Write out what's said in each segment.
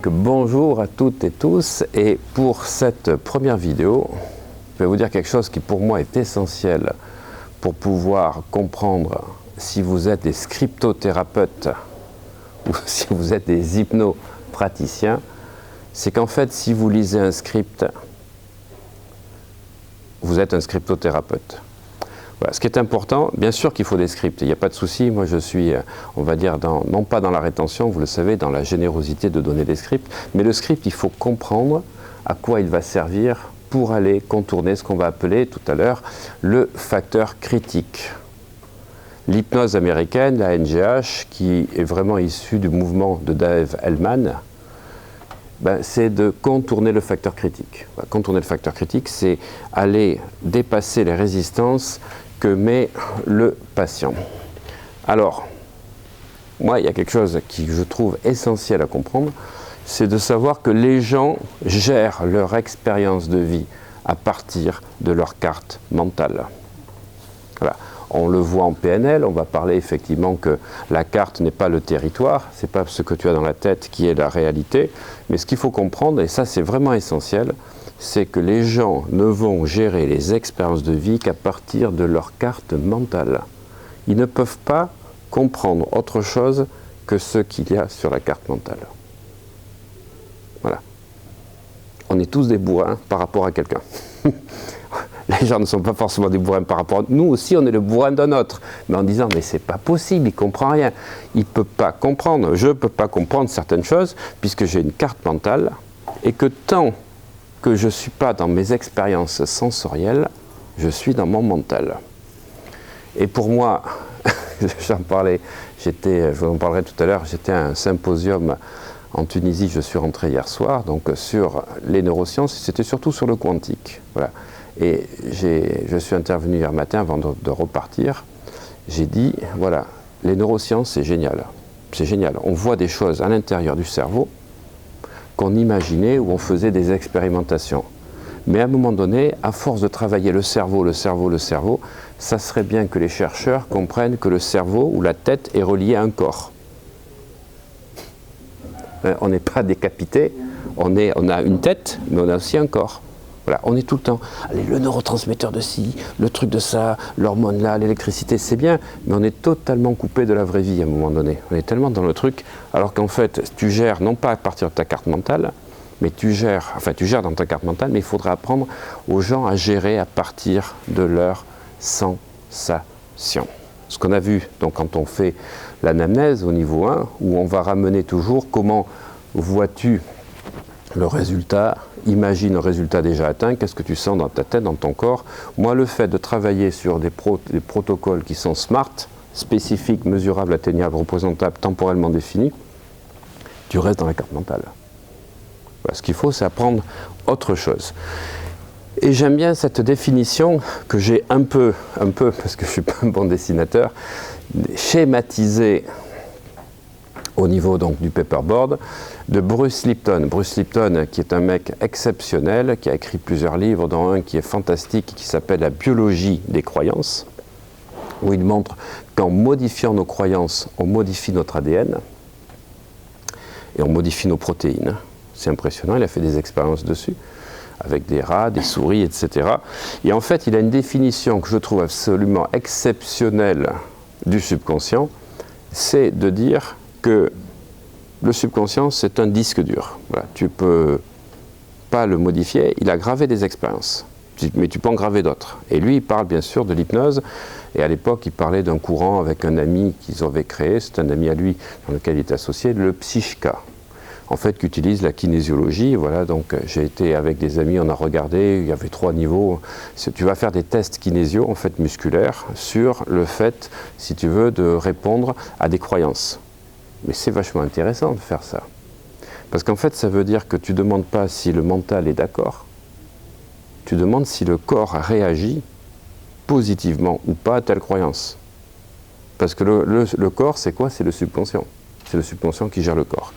Donc bonjour à toutes et tous, et pour cette première vidéo, je vais vous dire quelque chose qui pour moi est essentiel pour pouvoir comprendre si vous êtes des scriptothérapeutes ou si vous êtes des hypnopraticiens. C'est qu'en fait, si vous lisez un script, vous êtes un scriptothérapeute. Voilà. Ce qui est important, bien sûr qu'il faut des scripts, il n'y a pas de souci. Moi je suis, on va dire, non pas dans la rétention, vous le savez, dans la générosité de donner des scripts, mais le script, il faut comprendre à quoi il va servir pour aller contourner ce qu'on va appeler tout à l'heure le facteur critique. L'hypnose américaine, la NGH, qui est vraiment issue du mouvement de Dave Hellman, c'est de contourner le facteur critique. Contourner le facteur critique, c'est aller dépasser les résistances que met le patient. Alors, moi, il y a quelque chose qui je trouve essentiel à comprendre, c'est de savoir que les gens gèrent leur expérience de vie à partir de leur carte mentale. Voilà. On le voit en PNL, on va parler effectivement que la carte n'est pas le territoire, c'est pas ce que tu as dans la tête qui est la réalité, mais ce qu'il faut comprendre, et ça c'est vraiment essentiel, c'est que les gens ne vont gérer les expériences de vie qu'à partir de leur carte mentale. Ils ne peuvent pas comprendre autre chose que ce qu'il y a sur la carte mentale. Voilà. On est tous des bourrins par rapport à quelqu'un. Les gens ne sont pas forcément des bourrins par rapport à nous aussi, on est le bourrin d'un autre. Mais en disant, mais c'est pas possible, il comprend rien. Il peut pas comprendre, je peux pas comprendre certaines choses puisque j'ai une carte mentale et que tant que je suis pas dans mes expériences sensorielles, je suis dans mon mental. Et pour moi, j'en parlais, je vous en parlerai tout à l'heure, j'étais à un symposium en Tunisie, je suis rentré hier soir, donc sur les neurosciences, c'était surtout sur le quantique. Voilà. Et je suis intervenu hier matin avant de repartir, j'ai dit, voilà, les neurosciences c'est génial, on voit des choses à l'intérieur du cerveau qu'on imaginait ou on faisait des expérimentations. Mais à un moment donné, à force de travailler le cerveau, ça serait bien que les chercheurs comprennent que le cerveau ou la tête est relié à un corps. On n'est pas décapité, on a une tête, mais on a aussi un corps. Voilà, on est tout le temps, allez, le neurotransmetteur de ci, le truc de ça, l'hormone là, l'électricité, c'est bien, mais on est totalement coupé de la vraie vie à un moment donné. On est tellement dans le truc, alors qu'en fait, tu gères non pas à partir de ta carte mentale, mais tu gères dans ta carte mentale, mais il faudra apprendre aux gens à gérer à partir de leurs sensations. Ce qu'on a vu donc quand on fait l'anamnèse au niveau 1, où on va ramener toujours comment vois-tu le résultat, imagine le résultat déjà atteint, qu'est-ce que tu sens dans ta tête, dans ton corps. Moi, le fait de travailler sur des protocoles qui sont SMART, spécifiques, mesurables, atteignables, représentables, temporellement définis, tu restes dans la carte mentale. Voilà, ce qu'il faut, c'est apprendre autre chose. Et j'aime bien cette définition que j'ai un peu, parce que je ne suis pas un bon dessinateur, schématisée au niveau donc du paperboard, de Bruce Lipton. Bruce Lipton, qui est un mec exceptionnel, qui a écrit plusieurs livres, dont un qui est fantastique, qui s'appelle La biologie des croyances, où il montre qu'en modifiant nos croyances, on modifie notre ADN, et on modifie nos protéines. C'est impressionnant, il a fait des expériences dessus, avec des rats, des souris, etc. Et en fait, il a une définition que je trouve absolument exceptionnelle du subconscient, c'est de dire que le subconscient, c'est un disque dur. Voilà, tu ne peux pas le modifier, il a gravé des expériences, mais tu peux en graver d'autres. Et lui, il parle bien sûr de l'hypnose, et à l'époque, il parlait d'un courant avec un ami qu'ils avaient créé, c'est un ami à lui dans lequel il est associé, le Psychka, en fait, qui utilise la kinésiologie. Voilà, donc j'ai été avec des amis, on a regardé, il y avait 3 niveaux. Tu vas faire des tests kinésio, en fait musculaires, sur le fait, si tu veux, de répondre à des croyances. Mais c'est vachement intéressant de faire ça. Parce qu'en fait, ça veut dire que tu ne demandes pas si le mental est d'accord, tu demandes si le corps réagit positivement ou pas à telle croyance. Parce que le corps, c'est quoi? C'est le subconscient. C'est le subconscient qui gère le corps.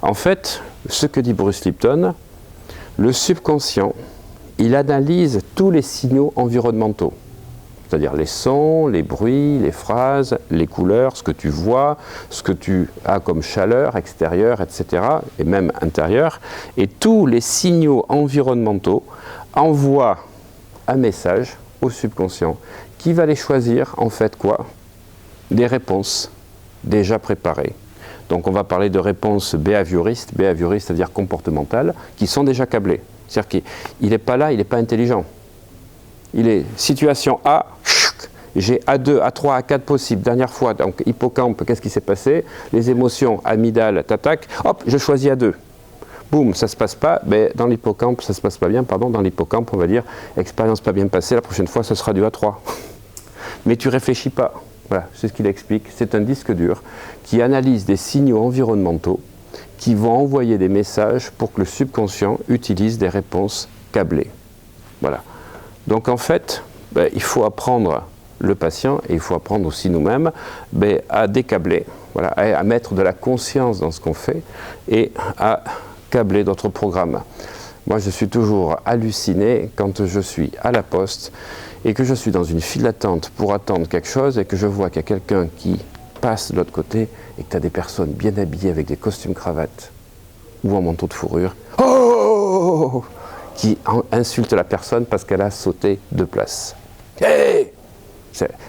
En fait, ce que dit Bruce Lipton, le subconscient, il analyse tous les signaux environnementaux. c'est-à-dire les sons, les bruits, les phrases, les couleurs, ce que tu vois, ce que tu as comme chaleur extérieure, etc., et même intérieure, et tous les signaux environnementaux envoient un message au subconscient qui va les choisir, en fait quoi? Des réponses déjà préparées. Donc on va parler de réponses behavioristes, c'est-à-dire comportementales, qui sont déjà câblées. C'est-à-dire qu'il n'est pas là, il n'est pas intelligent. Il est situation A, j'ai A2, A3, A4 possible. Dernière fois, donc hippocampe, qu'est-ce qui s'est passé? Les émotions, amygdale, t'attaque, hop, je choisis A2. Boum, ça ne se passe pas, mais dans l'hippocampe, ça ne se passe pas bien, pardon, dans l'hippocampe, on va dire, expérience pas bien passée, la prochaine fois, ce sera du A3. Mais tu réfléchis pas. Voilà, c'est ce qu'il explique. C'est un disque dur qui analyse des signaux environnementaux qui vont envoyer des messages pour que le subconscient utilise des réponses câblées. Voilà. Donc en fait, il faut apprendre le patient et il faut apprendre aussi nous-mêmes à décabler, voilà, à mettre de la conscience dans ce qu'on fait et à câbler d'autres programmes. Moi, je suis toujours halluciné quand je suis à la poste et que je suis dans une file d'attente pour attendre quelque chose et que je vois qu'il y a quelqu'un qui passe de l'autre côté et que tu as des personnes bien habillées avec des costumes cravates ou en manteau de fourrure qui insultent la personne parce qu'elle a sauté de place. Hey!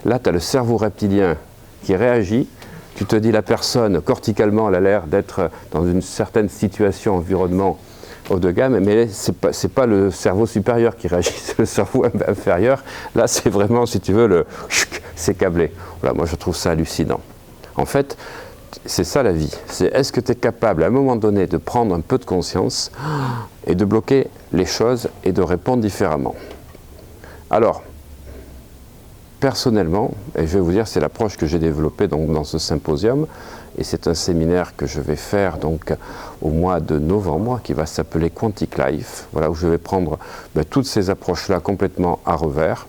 Là, tu as le cerveau reptilien qui réagit. Tu te dis la personne, corticalement, elle a l'air d'être dans une certaine situation, environnement haut de gamme, mais c'est pas le cerveau supérieur qui réagit, c'est le cerveau inférieur. Là, c'est vraiment, si tu veux, c'est câblé. Voilà, moi, je trouve ça hallucinant. En fait, c'est ça la vie. C'est est-ce que tu es capable, à un moment donné, de prendre un peu de conscience et de bloquer les choses et de répondre différemment. Alors, personnellement, et je vais vous dire, c'est l'approche que j'ai développée donc, dans ce symposium, et c'est un séminaire que je vais faire donc, au mois de novembre, qui va s'appeler Quantic Life, voilà, où je vais prendre toutes ces approches-là complètement à revers,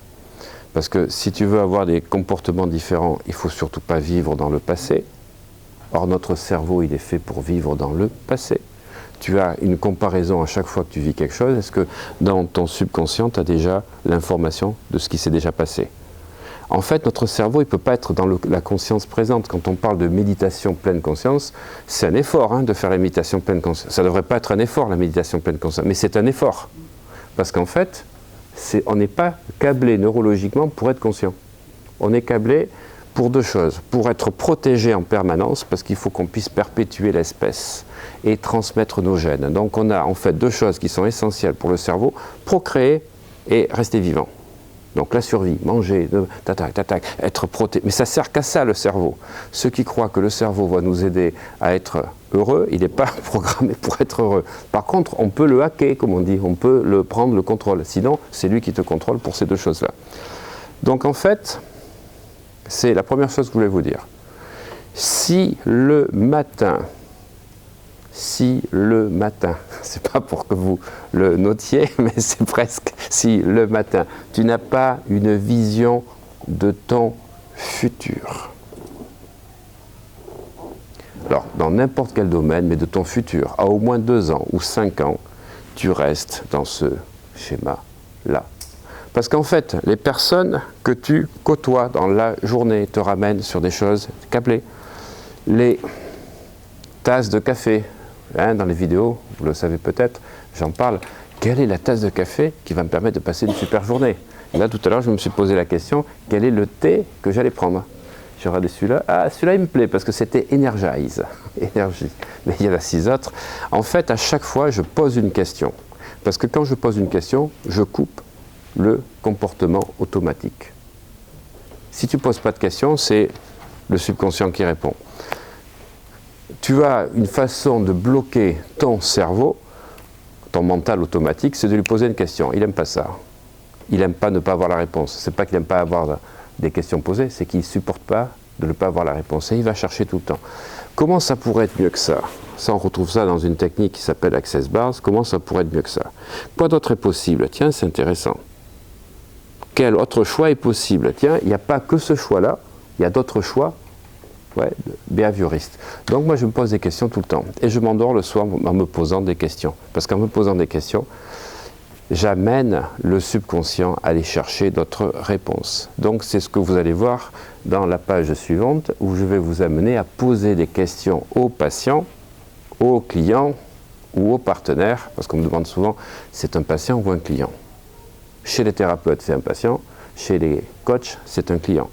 parce que si tu veux avoir des comportements différents, il ne faut surtout pas vivre dans le passé. Or, notre cerveau, il est fait pour vivre dans le passé. Tu as une comparaison à chaque fois que tu vis quelque chose. Est-ce que dans ton subconscient, tu as déjà l'information de ce qui s'est déjà passé? En fait, notre cerveau, il ne peut pas être dans la conscience présente. Quand on parle de méditation pleine conscience, c'est un effort de faire la méditation pleine conscience. Ça ne devrait pas être un effort, la méditation pleine conscience, mais c'est un effort. Parce qu'en fait, on n'est pas câblé neurologiquement pour être conscient. On est câblé pour deux choses. Pour être protégé en permanence, parce qu'il faut qu'on puisse perpétuer l'espèce et transmettre nos gènes. Donc on a en fait deux choses qui sont essentielles pour le cerveau, procréer et rester vivant. Donc la survie, manger, être protégé. Mais ça ne sert qu'à ça le cerveau. Ceux qui croient que le cerveau va nous aider à être heureux, il n'est pas programmé pour être heureux. Par contre, on peut le hacker, comme on dit, on peut le prendre le contrôle. Sinon, c'est lui qui te contrôle pour ces deux choses-là. Donc en fait, c'est la première chose que je voulais vous dire. Si le matin, c'est pas pour que vous le notiez, mais c'est presque, si le matin, tu n'as pas une vision de ton futur. Alors, dans n'importe quel domaine, mais de ton futur, à au moins 2 ans ou 5 ans, tu restes dans ce schéma-là. Parce qu'en fait, les personnes que tu côtoies dans la journée te ramènent sur des choses câblées. Les tasses de café, dans les vidéos, vous le savez peut-être, j'en parle. Quelle est la tasse de café qui va me permettre de passer une super journée? Et là, tout à l'heure, je me suis posé la question, quel est le thé que j'allais prendre? J'ai regardé celui-là. Ah, celui-là, il me plaît parce que c'était Energize. Énergie. Mais il y en a 6 autres. En fait, à chaque fois, je pose une question. Parce que quand je pose une question, je coupe le comportement automatique. Si tu ne poses pas de questions, c'est le subconscient qui répond. Tu as une façon de bloquer ton cerveau, ton mental automatique, c'est de lui poser une question. Il n'aime pas ça. Il n'aime pas ne pas avoir la réponse. Ce n'est pas qu'il n'aime pas avoir des questions posées, c'est qu'il ne supporte pas de ne pas avoir la réponse. Et il va chercher tout le temps. Comment ça pourrait être mieux que ça? Ça, on retrouve ça dans une technique qui s'appelle Access Bars. Comment ça pourrait être mieux que ça? Quoi d'autre est possible? Tiens, c'est intéressant. Quel autre choix est possible? Tiens, il n'y a pas que ce choix-là, il y a d'autres choix. Ouais, behavioriste. Donc moi je me pose des questions tout le temps et je m'endors le soir en me posant des questions. Parce qu'en me posant des questions, j'amène le subconscient à aller chercher d'autres réponses. Donc c'est ce que vous allez voir dans la page suivante, où je vais vous amener à poser des questions aux patients, aux clients ou aux partenaires, parce qu'on me demande souvent, c'est un patient ou un client? Chez les thérapeutes, c'est un patient, chez les coachs, c'est un client.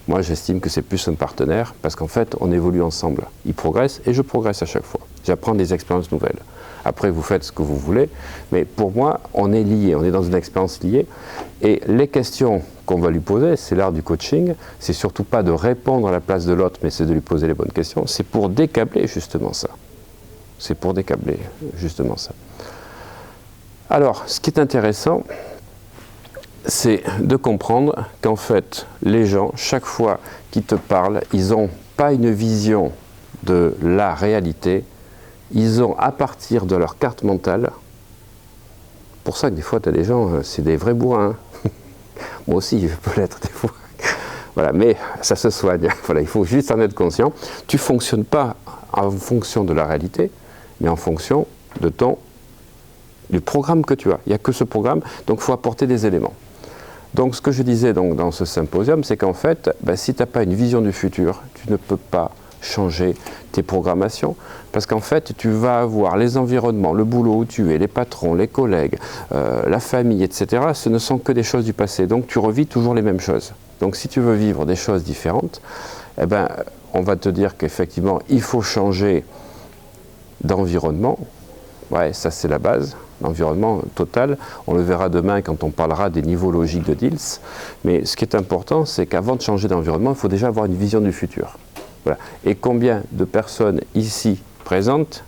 Moi, j'estime que c'est plus un partenaire, parce qu'en fait, on évolue ensemble. Il progresse et je progresse à chaque fois. J'apprends des expériences nouvelles. Après, vous faites ce que vous voulez, mais pour moi, on est liés, on est dans une expérience liée. Et les questions qu'on va lui poser, c'est l'art du coaching, c'est surtout pas de répondre à la place de l'autre, mais c'est de lui poser les bonnes questions. C'est pour décabler justement ça. C'est pour décabler justement ça. Alors, ce qui est intéressant, c'est de comprendre qu'en fait, les gens, chaque fois qu'ils te parlent, ils n'ont pas une vision de la réalité, ils ont à partir de leur carte mentale. Pour ça que des fois, tu as des gens, c'est des vrais bourrins. Moi aussi, je peux l'être des fois. Voilà, mais ça se soigne. Voilà, il faut juste en être conscient. Tu ne fonctionnes pas en fonction de la réalité, mais en fonction de du programme que tu as. Il n'y a que ce programme, donc il faut apporter des éléments. Donc ce que je disais donc, dans ce symposium, c'est qu'en fait, si tu n'as pas une vision du futur, tu ne peux pas changer tes programmations, parce qu'en fait, tu vas avoir les environnements, le boulot où tu es, les patrons, les collègues, la famille, etc. Ce ne sont que des choses du passé, donc tu revis toujours les mêmes choses. Donc si tu veux vivre des choses différentes, eh ben, on va te dire qu'effectivement, il faut changer d'environnement. Ouais, ça c'est la base, l'environnement total. On le verra demain quand on parlera des niveaux logiques de Diels. Mais ce qui est important, c'est qu'avant de changer d'environnement, il faut déjà avoir une vision du futur. Voilà. Et combien de personnes ici présentes,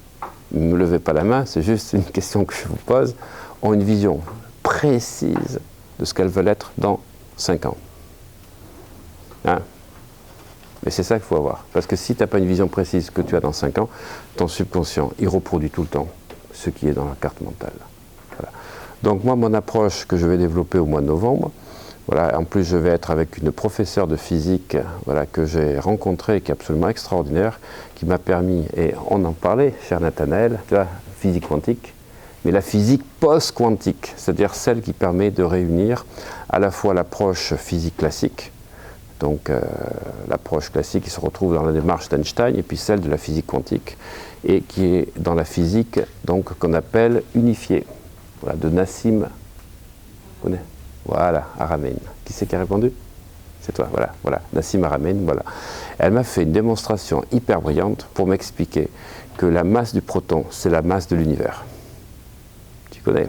ne me levez pas la main, c'est juste une question que je vous pose, ont une vision précise de ce qu'elles veulent être dans 5 ans. Hein? Mais c'est ça qu'il faut avoir. Parce que si tu n'as pas une vision précise que tu as dans 5 ans, ton subconscient, il reproduit tout le temps ce qui est dans la carte mentale. Voilà. Donc moi, mon approche que je vais développer au mois de novembre, voilà, en plus je vais être avec une professeure de physique voilà, que j'ai rencontrée et qui est absolument extraordinaire, qui m'a permis, et on en parlait, cher Nathanaël, tu vois, physique quantique, mais la physique post-quantique, c'est-à-dire celle qui permet de réunir à la fois l'approche physique classique, donc l'approche classique qui se retrouve dans la démarche d'Einstein, et puis celle de la physique quantique, et qui est dans la physique donc qu'on appelle unifiée, voilà, de Nassim, voilà, Haramein. Qui c'est qui a répondu? C'est toi, voilà, Nassim Haramein, voilà. Elle m'a fait une démonstration hyper brillante pour m'expliquer que la masse du proton, c'est la masse de l'univers. Tu connais?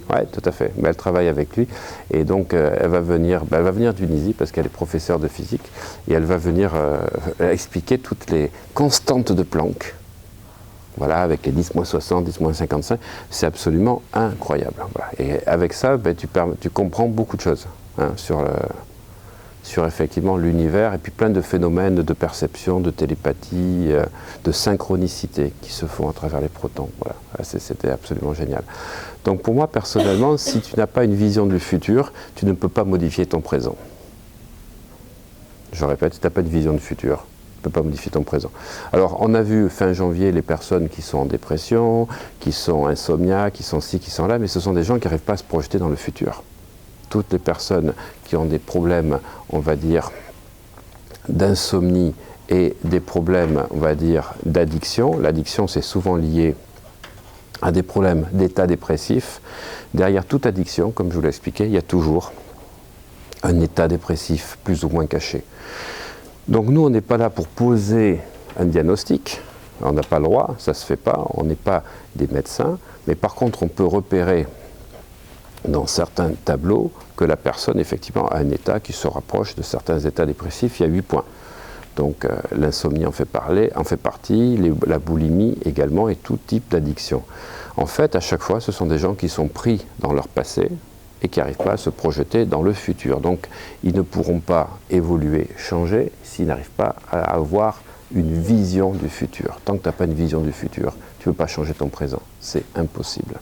Oui, tout à fait. Mais elle travaille avec lui et donc elle va venir du Tunisie parce qu'elle est professeure de physique et elle va venir expliquer toutes les constantes de Planck. Voilà, avec les 10-60, 10-55, c'est absolument incroyable. Voilà. Et avec ça, tu comprends beaucoup de choses hein, sur effectivement l'univers et puis plein de phénomènes de perception, de télépathie, de synchronicité qui se font à travers les protons. Voilà. C'était absolument génial. Donc pour moi, personnellement, si tu n'as pas une vision du futur, tu ne peux pas modifier ton présent. Je répète, si tu n'as pas de vision du futur, tu ne peux pas modifier ton présent. Alors, on a vu fin janvier les personnes qui sont en dépression, qui sont insomniaques, qui sont ci, qui sont là, mais ce sont des gens qui n'arrivent pas à se projeter dans le futur. Toutes les personnes qui ont des problèmes, on va dire, d'insomnie et des problèmes, on va dire, d'addiction. L'addiction, c'est souvent lié à des problèmes d'état dépressif. Derrière toute addiction, comme je vous l'ai expliqué, il y a toujours un état dépressif plus ou moins caché. Donc nous, on n'est pas là pour poser un diagnostic, on n'a pas le droit, ça ne se fait pas, on n'est pas des médecins, mais par contre, on peut repérer dans certains tableaux que la personne, effectivement, a un état qui se rapproche de certains états dépressifs. Il y a 8 points. Donc l'insomnie en fait partie, la boulimie également et tout type d'addiction. En fait, à chaque fois, ce sont des gens qui sont pris dans leur passé et qui n'arrivent pas à se projeter dans le futur. Donc ils ne pourront pas évoluer, changer, s'ils n'arrivent pas à avoir une vision du futur. Tant que tu n'as pas une vision du futur, tu ne peux pas changer ton présent. C'est impossible.